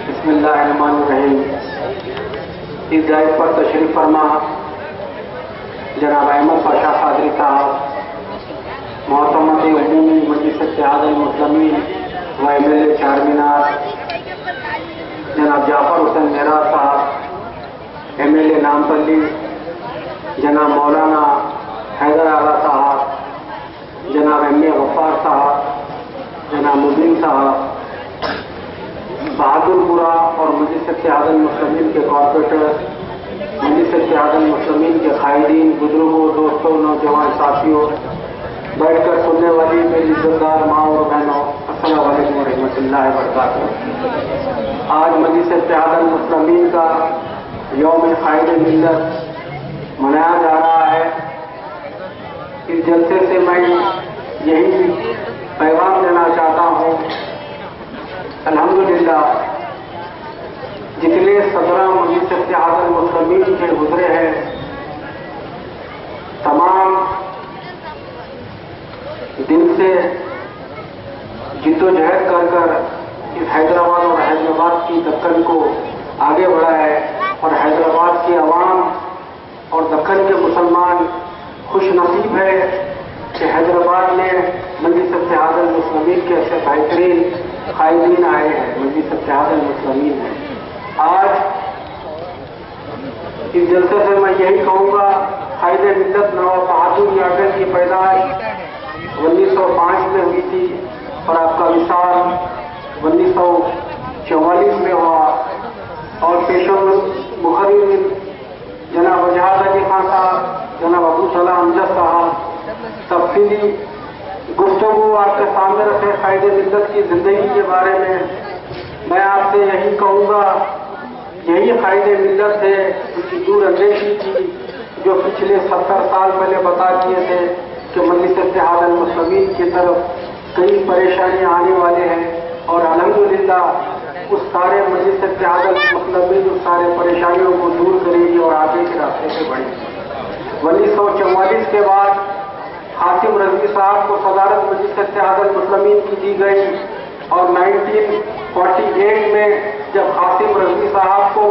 بسم اللہ الرحمن الرحیم۔ اس ڈرائیو پر تشریف فرما جناب احمد پاشا قادری صاحب، محتمد عمومی مجلس اتحاد المسلمین و ایم ایل اے چار مینار، جناب جعفر حسین مہرا صاحب ایم ایل اے نامپلی، جناب مولانا حیدر آغا صاحب، جناب ایم اے غفار صاحب، جناب مبین صاحب، بہادر پورہ اور مجلس اتحاد المسلمین کے کارپوریٹر، مجلس اتحاد المسلمین کے قائدین، بزرگوں، دوستوں، نوجوان ساتھیوں، بیٹھ کر سننے والی میری عزتدار ماں اور بہنوں، السلام علیکم ورحمۃ اللہ وبرکاتہ۔ آج مجلس اتحاد المسلمین کا یوم قائد ملت منایا جا رہا ہے۔ اس جلسے سے میں یہی پیغام دینا چاہتا ہوں، الحمدللہ جتنے صدراء مجلس اتحاد المسلمین کے گزرے ہیں، تمام دل سے جد و جہد کر اس حیدرآباد اور حیدرآباد کی دکن کو آگے بڑھا ہے، اور حیدرآباد کی عوام اور دکن کے مسلمان خوش نصیب ہے کہ حیدرآباد میں مجلس اتحاد المسلمین کے ایسے بہترین قائدین آئے ہیں، مجلس اتحاد المسلمین ہے۔ آج اس جلسے سے میں یہی کہوں گا، قائد ملت نواب بہادر یاگر کی پیدائش 1905 میں ہوئی تھی، اور آپ کا وصال 1944 میں ہوا، اور پیشور مقرر جناب وجاہت علی خان صاحب، جناب ابو صلاح امجد صاحب تفصیلی گفتگو آپ کے سامنے رکھے قائد ملت کی زندگی کے بارے میں۔ میں آپ سے یہی کہوں گا، یہی قائد ملت ہے، ان کی دور اندیشی تھی جو پچھلے 70 سال پہلے بتا دیے تھے کہ مجلس اتحاد المسلمین کی طرف کئی پریشانیاں آنے والے ہیں، اور الحمدللہ اس سارے مجلس اتحاد المسلمین اس سارے پریشانیوں کو دور کرے گی اور آگے کے راستے سے بڑھے گی۔ 1944 کے بعد قاسم رضوی صاحب کو صدارت مجلس اتحاد المسلمین کی دی گئی، اور 1948 میں جب قاسم رضوی صاحب کو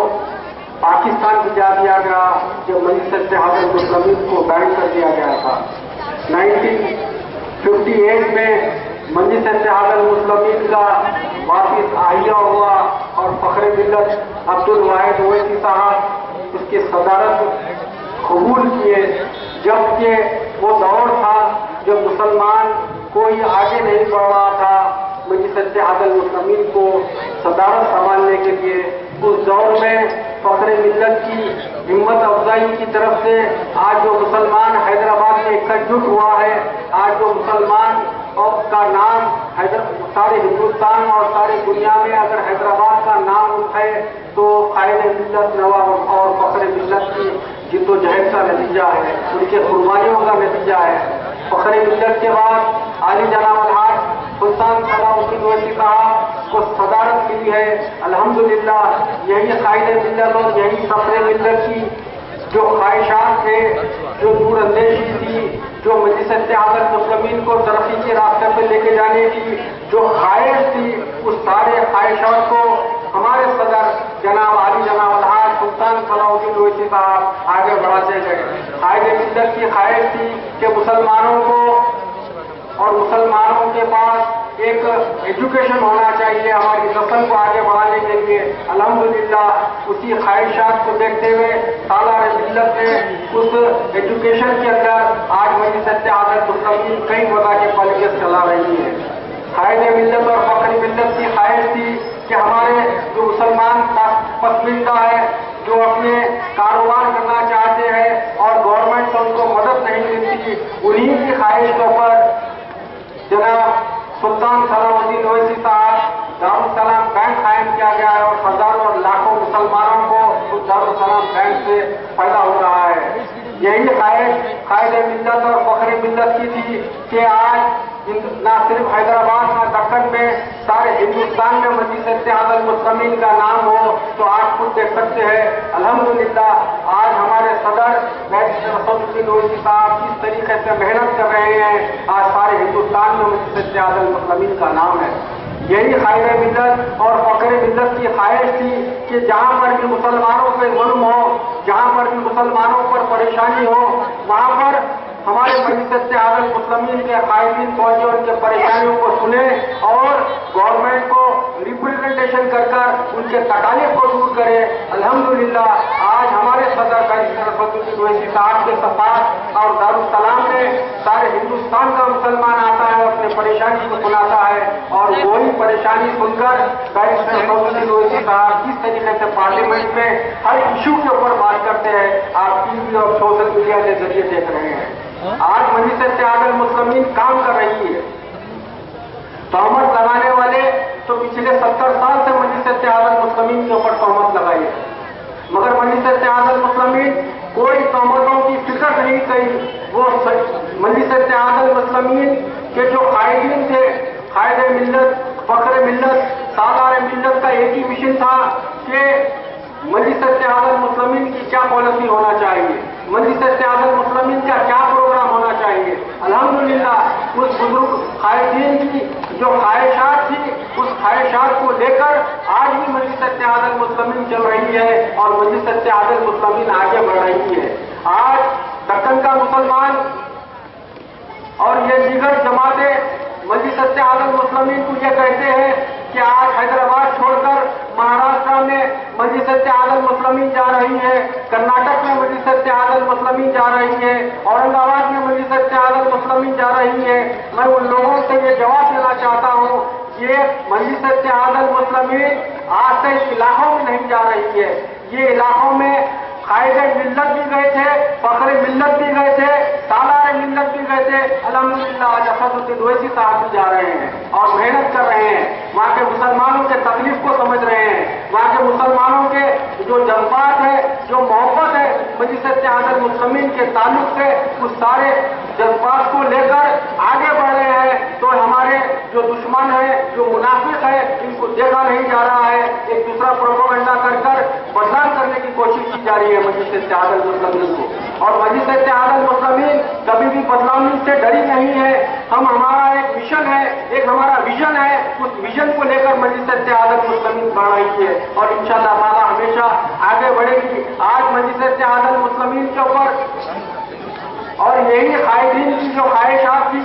پاکستان بھیجا دیا گیا، جب مجلس اتحاد المسلمین کو بین کر دیا گیا تھا۔ 1958 میں مجلس اتحاد المسلمین کا واپس آئیہ ہوا، اور فخر ملت عبد الواحد اویسی صاحب اس کی صدارت قبول کیے، جبکہ وہ دور تھا جب مسلمان کوئی آگے نہیں بڑھ رہا تھا مجلس اتحاد المسلمین کو صدارت سنبھالنے کے لیے۔ اس دور میں فخر ملت کی ہمت افزائی کی طرف سے آج جو مسلمان حیدرآباد میں اکٹھ ہوا ہے، آج جو مسلمان کا نام سارے ہندوستان اور ساری دنیا میں اگر حیدرآباد کا نام اٹھے تو قائد ملت نواب اور فخر ملت کی جد و جہد کا نتیجہ ہے، ان کے قربانیوں کا نتیجہ ہے۔ فخر ملت کے بعد عالی جناب الحاج سلطان صلاح الدین اویسی صاحب کو صدارت ملی ہے۔ الحمدللہ یہی قائد ملت اور یہی فخر ملت کی جو خواہشات تھے، جو دور اندیشی تھی، جو مجلس اتحاد المسلمین کو ترقی کے راستے پہ لے کے جانے کی جو خواہش تھی، اس سارے خواہشات کو ہمارے صدر جناب عالی جناب الحاج سلطان صلاح الدین اویسی صاحب آگے بڑھاتے گئے۔ قائد ملت کی خواہش تھی کہ مسلمانوں کو اور مسلمانوں کے پاس ایک ایجوکیشن ہونا چاہیے ہماری نسل کو آگے بڑھانے کے لیے۔ الحمدللہ اسی خواہشات کو دیکھتے ہوئے سالار ملت نے اس ایجوکیشن کے اندر آج مجلس اتحاد المسلمین کئی وبا کے پالیسیز چلا رہی ہے۔ قائد ملت اور فخر ملت کی خواہش تھی کہ ہمارے جو مسلمان پسماندہ ہے، جو اپنے کاروبار کرنا چاہتے ہیں اور گورنمنٹ سے ان کو مدد نہیں ملتی، انہی کی خواہش کے اوپر جناب سلطان صلاح الدین اویسی صاحب دارالسلام بینک قائم کیا گیا ہے، اور ہزاروں اور لاکھوں مسلمانوں کو اس دارالسلام بینک سے فائدہ ہو رہا ہے۔ یہی خواہش قائد ملت اور فخر ملت کی تھی کہ آج نہ صرف حیدرآباد نہ دکن میں سارے ہندوستان میں مجلس اتحاد المسلمین کا نام ہو، تو آج خود دیکھ سکتے ہیں الحمدللہ آج ہمارے صدر رسول الدین اویسی صاحب کس طریقے سے محنت کر رہے ہیں، آج سارے ہندوستان میں مجلس اتحاد المسلمین کا نام ہے۔ یہی قائد ملت اور فخر ملت کی خواہش تھی کہ جہاں پر بھی مسلمانوں پہ ظلم ہو، جہاں پر بھی مسلمانوں پر پریشانی ہو، وہاں پر ہمارے مجلس اتحاد المسلمین کے قائدین پہنچے، ان کے پریشانیوں کو سنے اور گورنمنٹ کو ریپرزنٹیشن کر ان کے تکالیف کو دور کرے۔ الحمدللہ آج ہمارے صدر اویسی صاحب کے سفارت اور دارالسلام میں سارے ہندوستان کا مسلمان آتا ہے، اپنے پریشانی کو سناتا ہے، اور وہی پریشانی سن کر بیرسٹر اویسی صاحب کس طریقے سے پارلیمنٹ میں ہر ایشو کے اوپر بات کرتے ہیں، آپ ٹی وی اور سوشل میڈیا کے ذریعے دیکھ رہے ہیں۔ آج مجلس اتحاد المسلمین کام کر رہی ہے۔ تہمت لگانے والے تو پچھلے 70 سال سے مجلس اتحاد المسلمین کے اوپر تہمت لگائی ہے، مگر مجلس اتحاد المسلمین کوئی تہمتوں کی فکر نہیں کی۔ وہ مجلس اتحاد المسلمین کے جو قائدین تھے، قائد ملت، فخر ملت، سالار ملت کا ایک ہی مشن تھا کہ مجلس اتحاد المسلمین کی کیا پالیسی ہونا چاہیے، مجلس اتحاد المسلمین کا کیا پروگرام ہونا چاہیے۔ الحمدللہ اس بزرگ قائدین کی جو خواہشات تھی، اس خواہشات کو لے کر آج بھی مجلس اتحاد المسلمین چل رہی ہے اور مجلس اتحاد المسلمین آگے بڑھ رہی ہے۔ آج دکن کا مسلمان اور یہ دیگر جماعتیں مجلس اتحاد المسلمین کو یہ کہتے ہیں کہ آج حیدرآباد چھوڑ کر مہاراشٹر میں مجلس اتحاد المسلمین جا رہی ہے، کرناٹک میں مجلس اتحاد المسلمین جا رہی ہے، اورنگ آباد میں مجلس اتحاد المسلمین جا رہی ہے۔ میں ان لوگوں سے یہ جواب دینا چاہتا ہوں، یہ مجلس اتحاد المسلمین آج سے اس علاقوں میں نہیں جا رہی ہے، یہ علاقوں میں قائد ملت بھی گئے تھے، فخر ملت بھی گئے تھے، سالار ملت بھی گئے تھے۔ الحمدللہ آج اسدالدین اویسی صاحب بھی جا رہے ہیں اور محنت کر رہے ہیں، وہاں کے مسلمانوں کے تکلیف کو سمجھ رہے ہیں، وہاں کے مسلمانوں کے جو جذبات ہے، جو محبت ہے مجلس اتحاد المسلمین کے تعلق سے، اس سارے جذبات کو لے کر آگے بڑھ رہے ہیں۔ تو ہمارے جو دشمن ہیں، جو منافق ہے، ان کو دیکھا نہیں جا رہا ہے، ایک دوسرا پروپیگنڈا کر بدنام کرنے کی کوشش کی جا رہی ہے مجلس اتحاد المسلمین کو، اور مجلس اتحاد المسلمین کبھی بھی بدنامی سے ڈری نہیں ہے۔ ہمارا ایک مشن ہے، ایک ہمارا ویژن ہے، اس ویژن کو لے کر مجلس اتحاد المسلمین بڑھ رہی ہے اور انشاءاللہ تعالی ہمیشہ آگے بڑھے گی۔ آج مجلس اتحاد المسلمین کے اوپر اور یہی قائدین کی جو خواہشات تھی،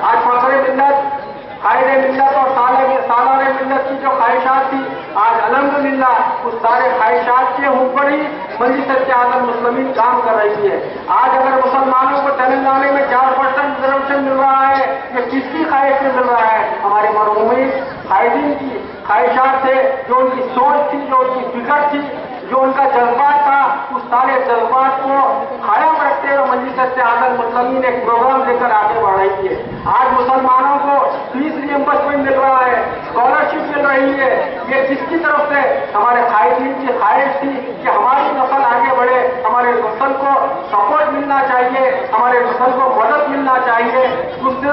آج فخر ملت، قائد ملت اور سالار ملت کی جو خواہشات تھی، آج الحمدللہ اس سارے خواہشات کے اوپر ہی مجلس اتحاد المسلمین کام کر رہی ہے۔ آج اگر مسلمانوں کو تلنگانہ میں 4% ریزرویشن مل رہا ہے، یہ کس کی خواہش سے مل رہا ہے؟ ہمارے مرحومین قائدین کی خواہشات تھے، جو ان کی سوچ تھی، جو ان کی فکر تھی، جو ان کا جذبات تھا، اس سارے جذبات کو قائم رکھتے ہوئے مجلس اتحاد المسلمین ایک پروگرام لے کر آگے بڑھ رہی ہے۔ آج مسلمانوں کو فیس ریمبرسمنٹ مل رہا ہے، اسکالرشپ مل رہی ہے، یہ کس کی طرف سے؟ ہمارے قائدین کی خواہش تھی کہ ہماری نسل آگے بڑھے، ہمارے نسل کو سپورٹ ملنا چاہیے، ہمارے نسل کو مدد ملنا چاہیے۔ اس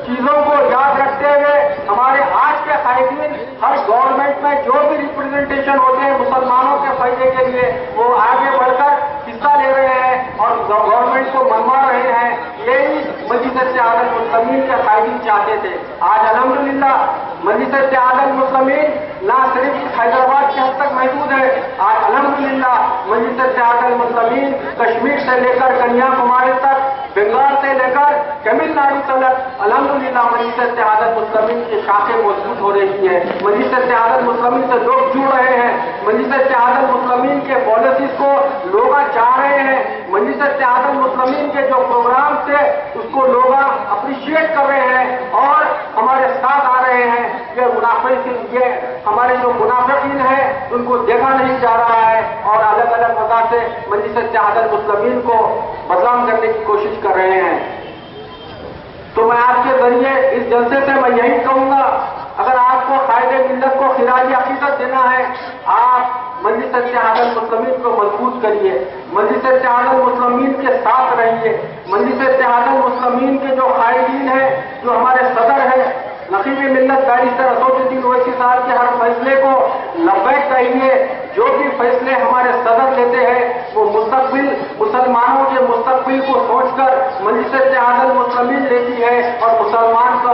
چیزوں کو یاد رکھتے ہوئے ہمارے آج کے قائدین ہر گورنمنٹ میں جو بھی ریپرزنٹیشن ہوتے ہیں مسلمانوں کے فائدے کے لیے، وہ آگے بڑھ کر حصہ لے رہے ہیں اور گورنمنٹ کو منوا رہے ہیں۔ یہی مجلس اتحاد المسلمین کے قائدین چاہتے تھے۔ آج الحمدللہ مجلس اتحاد المسلمین نہ صرف حیدرآباد کے حد تک محدود ہے، آج الحمدللہ مجلس اتحاد المسلمین کشمیر سے لے کر کنیا کماری تک، بنگال سے لے کر تمل ناڈو تک الحمدللہ مجلس اتحاد المسلمین کی شاخیں مضبوط ہو رہی ہے۔ مجلس اتحاد المسلمین سے لوگ جڑ رہے ہیں، مجلس اتحاد المسلمین کے پالیسیز کو لوگ چاہ رہے ہیں، مجلس اتحاد المسلمین کے جو پروگرام تھے اس کو لوگ اپریشیٹ کر رہے ہیں اور ہمارے ساتھ آ رہے ہیں۔ یہ ہمارے جو منافقین ہیں ان کو دیکھا نہیں جا رہا ہے اور الگ الگ وجہ سے مجلس اتحاد المسلمین کو بدنام کرنے کی کوشش کر رہے ہیں۔ تو میں آپ کے ذریعے اس جلسے سے میں یہی کہوں گا، اگر آپ کو قائد ملت کو خراج عقیدت دینا ہے، آپ مجلس اتحاد المسلمین کو مضبوط کریے، مجلس اتحاد المسلمین کے ساتھ رہیے، مجلس اتحاد المسلمین کے جو قائدین ہیں، جو ہمارے صدر ہیں نقیب ملت بیرسٹر اسدالدین اویسی صاحب کے ہر فیصلے کو لبیک کہیے۔ جو بھی فیصلے ہمارے صدر لیتے ہیں وہ مسلمانوں کے مستقبل کو سوچ کر مجلس اتحاد المسلمین لیتی ہے اور مسلمان کا